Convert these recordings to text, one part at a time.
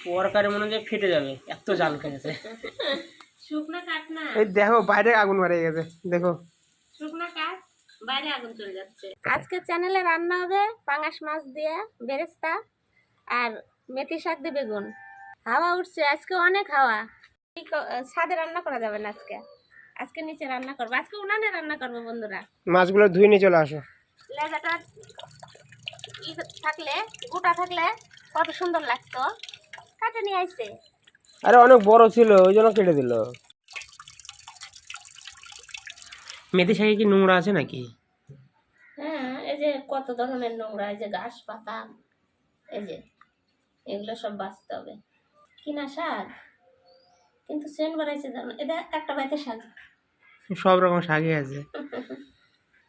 তরকারি মনে হয় ফেটে যাবে, এত জাল খেয়েছে। শুকনো কাঠ না, এই দেখো বাইরে আগুন মারা গেছে, দেখো শুকনো কাঠ বাইরে আগুন চলে যাচ্ছে। আজকে চ্যানেলে রান্না হবে পাঙাশ মাছ দিয়ে বেরেস্তা আর মেথি শাক দিয়ে বেগুন। হাওয়া উঠছে আজকে, অনেক হাওয়া। ছাদে রান্না করা যাবে না আজকে, আজকে নিচে রান্না করবো, আজকে উনানে রান্না করবো বন্ধুরা। মাছগুলো ধুয়ে নিয়ে চলে আসো। লেজাটা থাকলে, গোটা থাকলে কত সুন্দর লাগতো। কাটে নিয়ে আসছে। আরে অনেক বড় ছিল ওই জন্য কেটে দিল। মেথি শাকে কি নোংরা আছে নাকি? হ্যাঁ, এই যে কত ধরনের নোংরা, এই যে ঘাস পাতা, এই যে এগুলো সব বাঁচতে হবে। কিনা শাক কিন্তু সেন্ট বাড়াইছে, জানো এটা একটা বাইতে শাক। সব রকম শাকই আছে।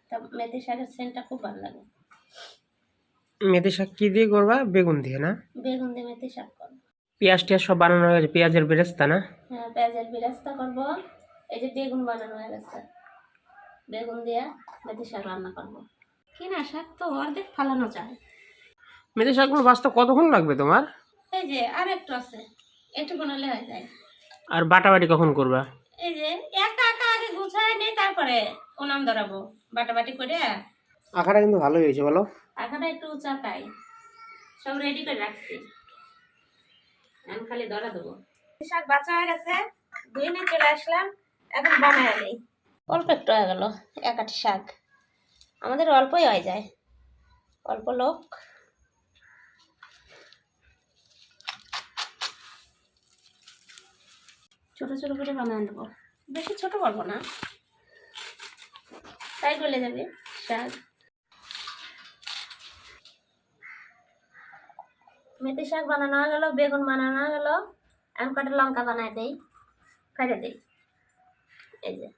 তা মেথি শাকের সেন্টটা খুব ভালো লাগে। মেথি শাক কি দিয়ে করবা? বেগুন দিয়ে না? বেগুন দিয়ে মেথি শাক করবো। পেঁয়াজ টিয়াজ সব বানানো হয়ে গেছে, পেঁয়াজের বেরেস্তা না? হ্যাঁ, পেঁয়াজের বেরেস্তা করবো। এই যে বেগুন বানানো হয়ে গেছে, বেগুন দিয়ে মেথি শাক রান্না করবো। কিনা শাক তো অর্ধেক ফালানো যায়। মেথি শাকগুলো বাঁচতে কতক্ষণ লাগবে তোমার? এই যে আর একটু আছে, একটু বানালে হয়ে যায়। আর বাটাবাটি কখন করবা? এই যে একা একা আগে গুছাই নেই, তারপরে উনান ধরাবো বাটাবাটি করে। আঁকাটা কিন্তু ভালো হয়েছে বলো। আঁকাটা একটু উঁচা, তাই সব রেডি করে রাখছি, এখন খালি ধরা দেবো। শাক বাঁচা হয়ে গেছে, ধুয়ে নিয়ে চলে আসলাম, এখন বানায় নেই। অল্প একটু হয়ে গেল, এক আটি শাক, আমাদের অল্পই হয়ে যায়, অল্প লোক। ছোট ছোট করে বানিয়ে দেবো, বেশি ছোট করবো না, তাই গলে যাবে শাক। মেথি শাক বানানো হয়ে গেল, বেগুন বানানো হয়ে গেল, এখন কটা লঙ্কা বানাই দেই, ফেলে দিই। এই যে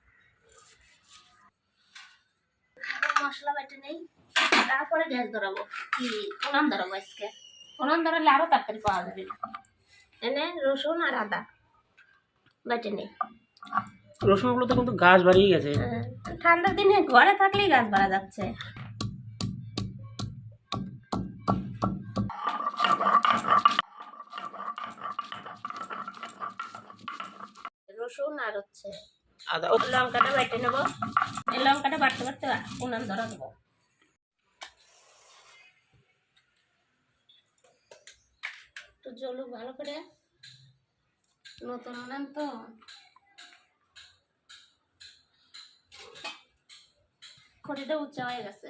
মশলা বেটে নেই, তারপরে গ্যাস ধরাবো, কি উনান ধরাবো। আজকে উনান ধরালে আরো তাড়াতাড়ি পাওয়া যাবে না। এনে রসুন আর আদা বেটে নেই। রসুনগুলো তো কিন্তু গাছ বাড়িয়ে গেছে। ঠান্ডার দিনে ঘরে থাকলেই গাছ বাড়া যাচ্ছে। রসুন আর হচ্ছে আদা, লঙ্কাটা বেটে নেবো। এই লঙ্কাটা বাটতে বাটতে উনান ধরা দেবো। একটু জ্বলুক ভালো করে, নতুন উনান তো। খড়িটা উঁচা হয়ে গেছে,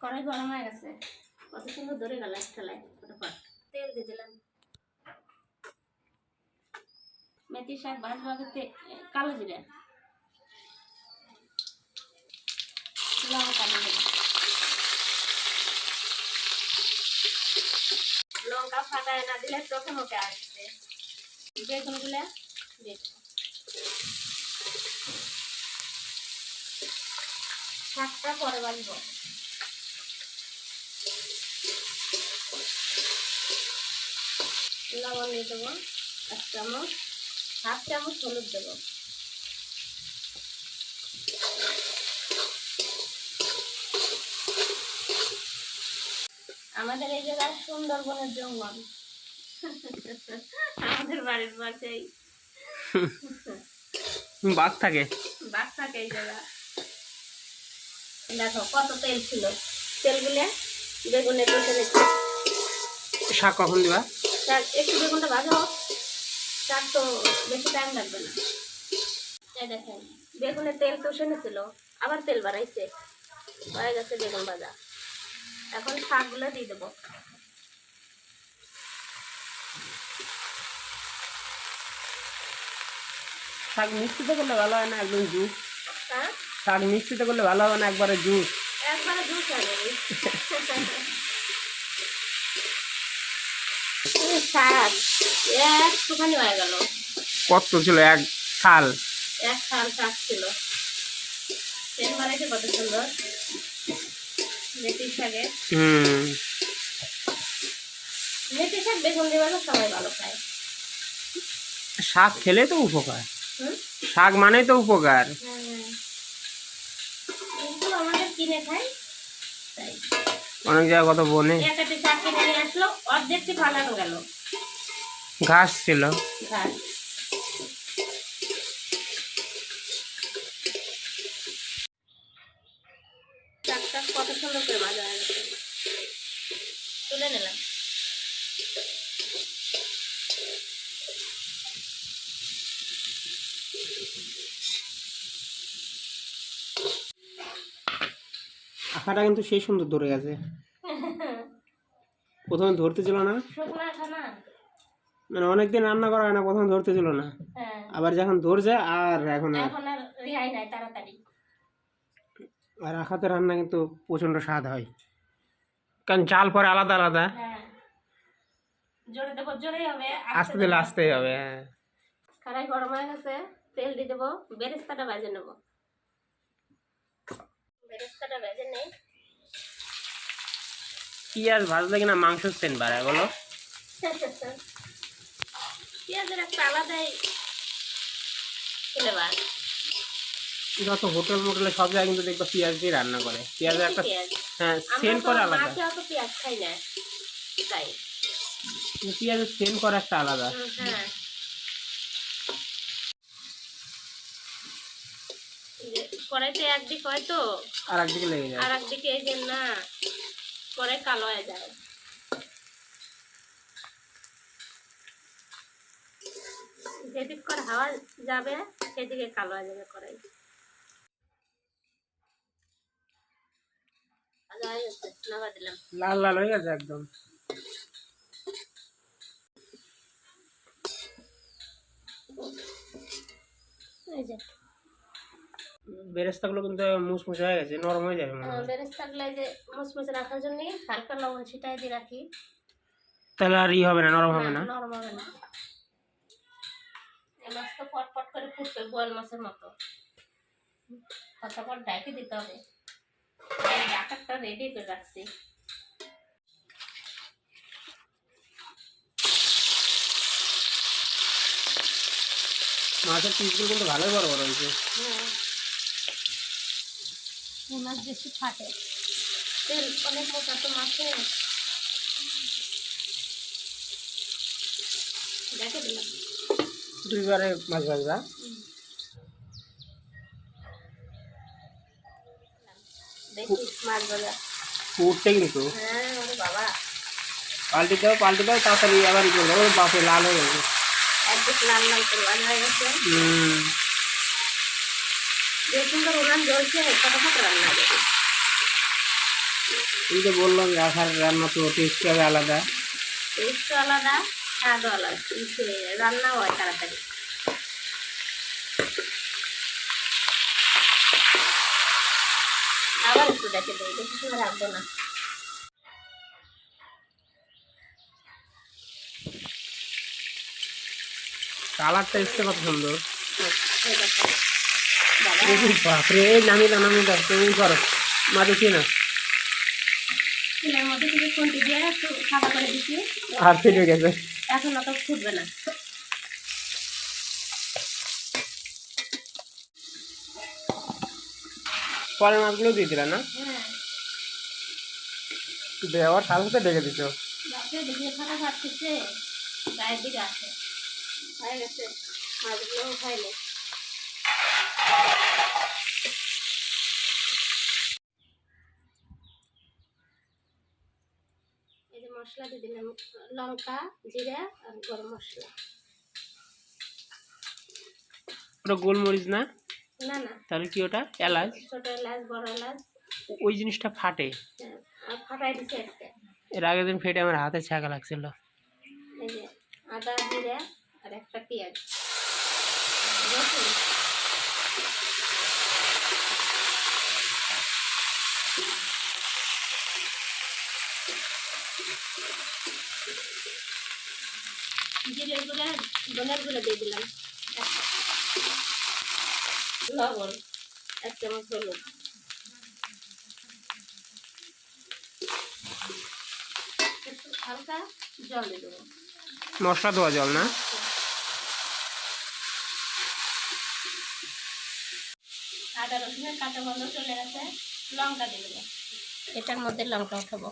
কড়াই গরম হয়ে গেছে, কত সুন্দর ধরে গেল একটা লাই। ফটাফট তেল দিয়ে দিলাম। মেথি শাক ভাজবো আগে, কালো জিরা, লঙ্কা দিয়ে দিলাম। লঙ্কা ফাটায় না দিলে তখন ওকে আসবে। বেগুন গুলা দিয়ে দেবো। শাকটা পরে বাজবো। লবণ দিয়ে দেবো 1 চামচ, 1/2 চামচ হলুদ দেবো। আমাদের এই জায়গায় সুন্দরবনের জঙ্গল, আমাদের বাড়ির পাশেই বাঘ থাকে। বাঘ থাকে এই জায়গা। দেখো কত তেল ছিল, তেলগুলো বেগুনে কষে নিচ্ছি। শাক কখন দিবা? শাক একটু বেগুনটা ভাজা হোক, শাক তো বেশি টাইম লাগবে না। এই দেখেন বেগুনে তেল কষে নিয়েছিল, আবার তেল বাড়াইছে, হয়ে গেছে বেগুন ভাজা। এখন শাকগুলো দিয়ে দেবো। শাক মিক্সিতে করলে ভালো হয় না একদম জুস? হ্যাঁ, শাক মিক্সিতে করলে ভালো হবে না একবারে জুস? একবারে জুস হয়ে যাবে। শাক একটুখানি হয়ে গেল। কত ছিল? এক থাল? এক থাল শাক ছিল। তেল বানাইছে কত সুন্দর মেথি শাকে। মেথি শাক বেগুন দিয়ে সবাই ভালো খায়। শাক খেলে তো উপকার, হুম, শাক মানে তো উপকার। হ্যাঁ, কিন্তু আমাদের কিনে খাই তাই। অনেক জায়গায় কত বনে এক আটি শাক কিনে নিয়ে আসলো, অর্ধেকটি ফালানো গেল ঘাস ছিল। ঘাস। শাকটা কত সুন্দর করে ভাজা হয়ে গেছে, তুলে নিলাম। আখাটা কিন্তু সেই সুন্দর ধরে গেছে। প্রথমে ধরতে ছিল না, শুকনো আঠা না। মানে অনেকদিন রান্না করা হয় না, প্রথমে ধরতে ছিল না, হ্যাঁ, আবার যখন ধরছে আর এখন এখন আর রেহাই নাই, তাড়াতাড়ি। আর আখাতে রান্না কিন্তু প্রচণ্ড স্বাদ হয়, কারণ চাল পরে আলাদা আলাদা, হ্যাঁ, জোরে দেবো জোরেই হবে, আস্তে দিলে আসতেই হবে। হ্যাঁ, কড়াই গরম হয়ে গেছে, তেল দিয়ে দেবো, বেরেস্তাটা ভেজে নেবো। বেরেস্তাটা ভেজে নেই। পেঁয়াজ ভাজলে কিনা মাংস সেন বাড়ায় বলো। পেঁয়াজের একটা আলাদাই ফ্লেভার। যত হোটেল মোটেলে সব জায়গায় কিন্তু দেখবা পেঁয়াজ দিয়ে রান্না করে, পেঁয়াজের একটা পেঁয়াজ হ্যাঁ আমরা সেন্ট তো করে আলাদা, মাছে অত পেঁয়াজ খাই না, তাই। পেঁয়াজের সেন্ট করে একটা আলাদা। হ্যাঁ, এই যে কড়াইতে একদিক হয় তো, আর একদিকে লেগে যায়। আর একদিকে এই যে না, কড়াই কালো হয়ে যায়। যেদিক করে হাওয়া যাবে সেদিকে কালো হয়ে যাবে কড়াই। ভাজা হয়ে গেছে, নামা দিলাম। লাল লাল হয়ে গেছে একদম। এই যে বেরেস্তাগুলো কিন্তু মুসমুসে হয়ে গেছে, নরম হয়ে যাবে মনে হয়। বেরেস্তাগুলো এই যে মুচমুচে রাখার জন্য হালকা লবণ ছিটাই দিয়ে রাখি। তাহলে আর ই হবে না, নরম হবে না। নরম হবে না। এই মাছ তো পটপট করে ফুটবে বোয়াল মাছের মতো, কতক্ষণ ঢাকে দিতে হবে। ডাকারটা রেডি করে রাখছি। মাছের পিসগুলো কিন্তু ভালোই বড় বড় হয়েছে। হ্যাঁ, এই মাছ বেশি ফাটে, তেল অনেক মোটা তো মাছে। দেখে দিলাম দুইবারে মাছ ভাজবা। দেখি মাছ ভাজা। উঠতে কিন্তু হ্যাঁ, ওরে বাবা, পাল্টে দাও তাড়াতাড়ি, আবার ই করবো। ওর বাপে লাল হয়ে গেছে। একদিক লাল লাল করে ভাজা হয়ে গেছে। হুম, যে সুন্দর উনান জ্বলছে, ফটাফট রান্না হবে। এই তো বললাম যে আখার রান্না তো টেস্ট হবে আলাদা। টেস্টও আলাদা, স্বাদও আলাদা, রান্নাও হয় তাড়াতাড়ি। আবার একটু দেখে দিই, বেশি সময় রাখবো না। কালারটা এসছে কত সুন্দর। এই দেখো, বাবা, বাপরে, নামিয়ে দাও তুমি করো, মা দেখি না। তেলের মধ্যে কিছু খুন্তি দিয়ে একটু সাদা করে দিচ্ছি, আর ফেটে গেছে। এখন অত ফুটবে না। পরের মাছগুলো দিয়ে দিলা না, হ্যাঁ, দেওয়ার সাথে সাথে ডেকে দিচ্ছ। বাপরে দেখে ফাটা ফাটতেছে, গায়ের দিকে আসে। হয়ে গেছে, মাছগুলো খাইলে। এই যে মশলা দিয়ে দিলাম, লঙ্কা, জিরা আর গরম মশলা। ওটা গোলমরিচ না? না না, তাহলে কি ওটা এলাচ? ছোট এলাচ, বড় এলাচ। ওই জিনিসটা ফাটে। হ্যাঁ, আর ফাটাই দিচ্ছে আজকে। এর আগের দিন ফেটে আমার হাতে ছাকা লাগছিল। এই যে আদা, জিরা আর একটা পেঁয়াজ, রসুন। জিরে গুঁড়া, ধনের গুঁড়া দিয়ে দিলাম, লবণ 1 চামচ, হলুদ, একটু হালকা জল দিয়ে দেবো। মশলা ধোয়া জল না? আদা রসুনের কাঁচা গন্ধ চলে গেছে, লঙ্কা দিয়ে দেবো। এটার মধ্যে লঙ্কা উঠাবো।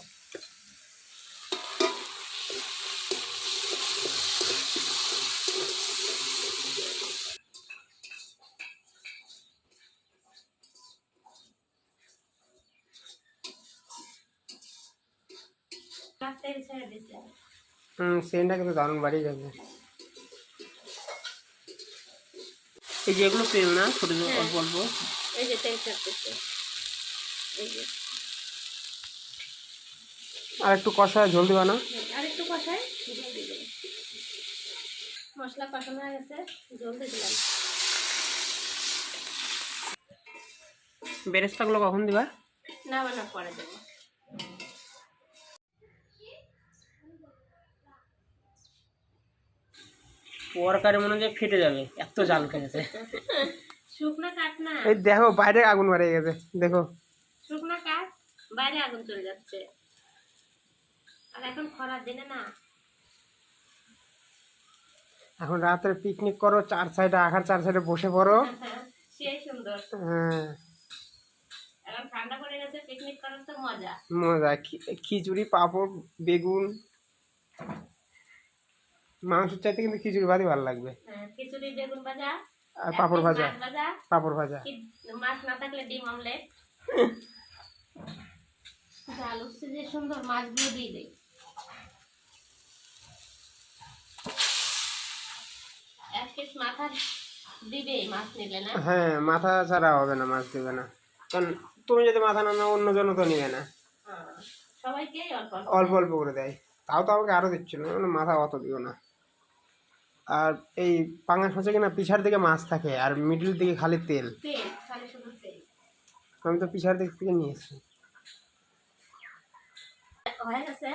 তেল ছেড়ে দিচ্ছে। সেন্টটা কিন্তু দারুণ বাড়িয়ে যাবে। এই যে এগুলো তেল না, ছোট ছোট হ্যাঁ। অল্প অল্প। এই যে তেল ছাড়তেছে, এই যে। আর একটু কষায় ঝোল দিবা না? আর একটু কষাই, জল দিয়ে দেবো। মশলা কষানো হয়ে গেছে, জল দিয়ে দিলাম। বেরেস্তাগুলো কখন দিবা? নামানোর পরে দেবো। তরকারি মনে হয় ফেটে যাবে, এত জাল খেয়েছে। শুকনো কাঠ না, এই দেখো বাইরে আগুন বাড়িয়ে গেছে, দেখো। শুকনো কাঠ, বাইরে আগুন চলে যাচ্ছে। আর এখন খরার দিনে না, এখন রাত্রে পিকনিক করো, চার সাইডে আখার চার সাইডে বসে পড়ো। সেই সুন্দর। হ্যাঁ, এখন ঠান্ডা পড়ে গেছে, পিকনিক করার তো মজা। মজা। খিচুড়ি, পাঁপড়, বেগুন, মাংসের চাইতে কিন্তু খিচুড়ি ভাতই ভালো লাগবে। হ্যাঁ, খিচুড়ি, বেগুন ভাজা, আর পাঁপড় এক পিস ভাজা, মাছ ভাজা, পাঁপড় ভাজা। মাছ না থাকলে ডিম অমলেট। জাল উঠছে যে সুন্দর, মাছগুলো দিয়ে দেয়। এক পিস মাথা দিবে মাছ নিলে না। হ্যাঁ, মাথা ছাড়া হবে না, মাছ দেবে না। কারণ তুমি যদি মাথা না নাও, অন্যজন তো নিবে না। হ্যাঁ, সবাইকেই অল্প অল্প অল্প দেয়। অল্প করে দেয়। তাও তো আমাকে আরো দিচ্ছিল, মাথা অত দিও না। আর এই পাঙাশ মাছে কিনা পিছার দিকে মাছ থাকে আর মিডিল দিকে খালি তেল। তেল, খালি শুধু তেল। আমি তো পিছার দিক থেকে নিয়েছি। হয়ে গেছে,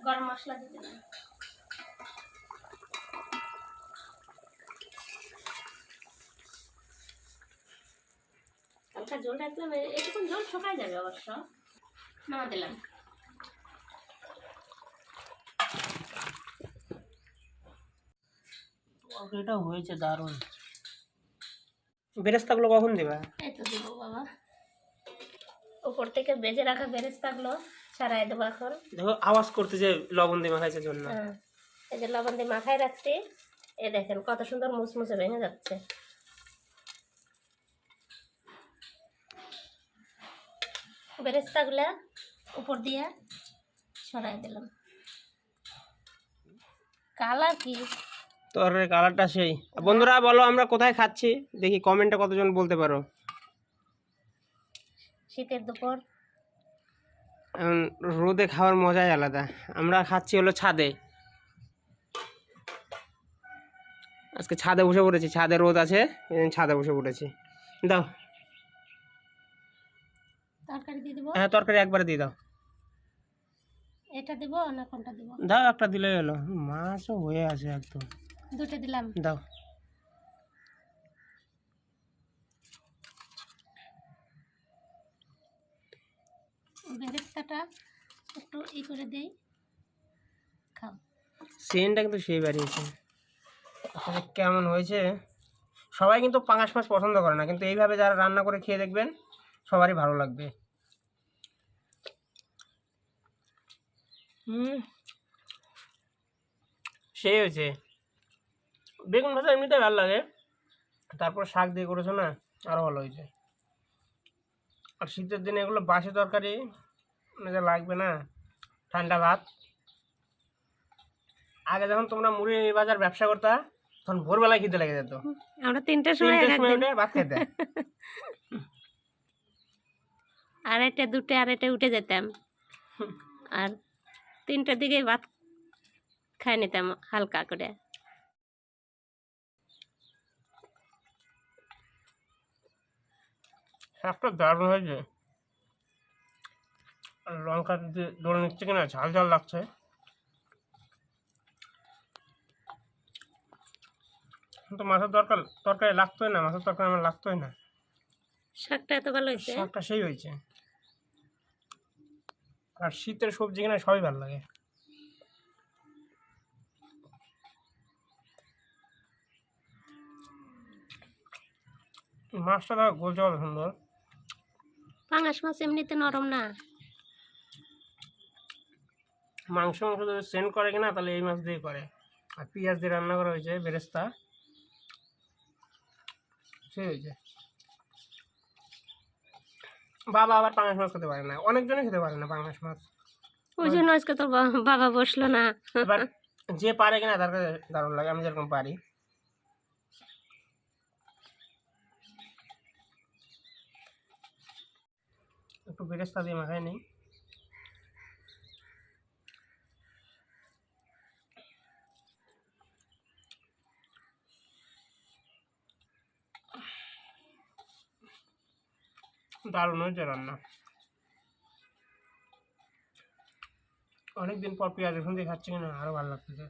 গরম মশলা দিয়ে দিলাম। হালকা জল রাখলাম, একটু জল শুকায় যাবে অবশ্য। নামা দিলাম। তরকারিটা হয়েছে দারুণ। বেরেস্তাগুলো কখন দিবা? এই তো দেবো বাবা। উপর থেকে বেজে রাখা বেরেস্তাগুলো ছাড়াই দেবো এখন। দেখো আওয়াজ করতে, যে লবণ দিয়ে মাখাইছে জন্য। হ্যাঁ, এই যে লবণ দিয়ে মাথায় রাখছি। এই দেখেন কত সুন্দর মুচমুচে ভেঙে যাচ্ছে। বেরেস্তাগুলা উপর দিয়ে ছড়াই দিলাম। কালার কি তরকারির কালারটা সেই। বন্ধুরা বলো আমরা কোথায় খাচ্ছি, দেখি কমেন্টে কতজন বলতে পারো। শীতের দুপুর। এখন রোদে খাওয়ার মজাই আলাদা। আমরা খাচ্ছি হলো ছাদে। আজকে ছাদে বসে পড়েছি, ছাদে রোদ আছে, এই জন্য ছাদে বসে পড়েছি। দাও। তরকারি দিয়ে দেবো। হ্যাঁ, তরকারি একবারে দিয়ে দাও। এটা দেবো না কোনটা দেবো? দাও, একটা দিলেই হলো। মাছও হয়ে আছে একদম। দুটো দিলাম। দাও। বেরেস্তাটা একটু ই করে দেই, খাও। সেন্টটা কিন্তু সেই বাড়িয়েছে। আসলে কেমন হয়েছে? সবাই কিন্তু পাঙাশ মাছ পছন্দ করে না, কিন্তু এইভাবে যারা রান্না করে খেয়ে দেখবেন সবারই ভালো লাগবে। সেই হয়েছে। বেগুন ভাজা এমনিতে ভালো লাগে, তারপর শাক দিয়ে করেছো না, আরও ভালো হয়েছে। আর শীতের দিনে এগুলো বাসি তরকারি যা লাগবে না, ঠান্ডা ভাত। আগে যখন তোমরা মুড়ি বাজার ব্যবসা করতা, তখন ভোরবেলায় খিদে লেগে যেত। আমরা 3টার সময় 3টের সময় উঠে ভাত খেতে। আড়াইটা 2টে আড়াইটা উঠে যেতাম, আর 3টার দিকে ভাত খাই নিতাম হালকা করে। শাকটা দারুণ হয়েছে। আর লঙ্কা দিয়ে দোলে নিচ্ছে কিনা, ঝাল ঝাল লাগছে। কিন্তু মাছের তরকারি লাগতোই না, মাছের তরকারি আমার লাগতোই না। শাকটা এত ভালো হয়েছে। শাকটা সেই হয়েছে। আর শীতের সবজি কিনা সবই ভালো লাগে। মাছটা দেখো গলছে কত সুন্দর। পাঙাশ মাছ এমনিতে নরম না। মাংস যদি সেন্ড করে কিনা, তাহলে এই মাছ দিয়ে করে। আর পেঁয়াজ দিয়ে রান্না করা হয়েছে বেরেস্তা, সেই হয়েছে। বাবা আবার পাঙাশ মাছ খেতে পারে না, অনেকজনই খেতে পারে না পাঙাশ মাছ। ওই জন্য আজকে তোর বাবা বসলো না। এবার যে পারে কিনা তার কাছে দারুণ লাগে, আমি যেরকম পারি। একটু বেরেস্তা দিয়ে মাখায় নেই। দারুণ হয়েছে রান্না। অনেকদিন পর পেঁয়াজ রসুন দিয়ে খাচ্ছি কিনা আরো ভালো লাগতেছে।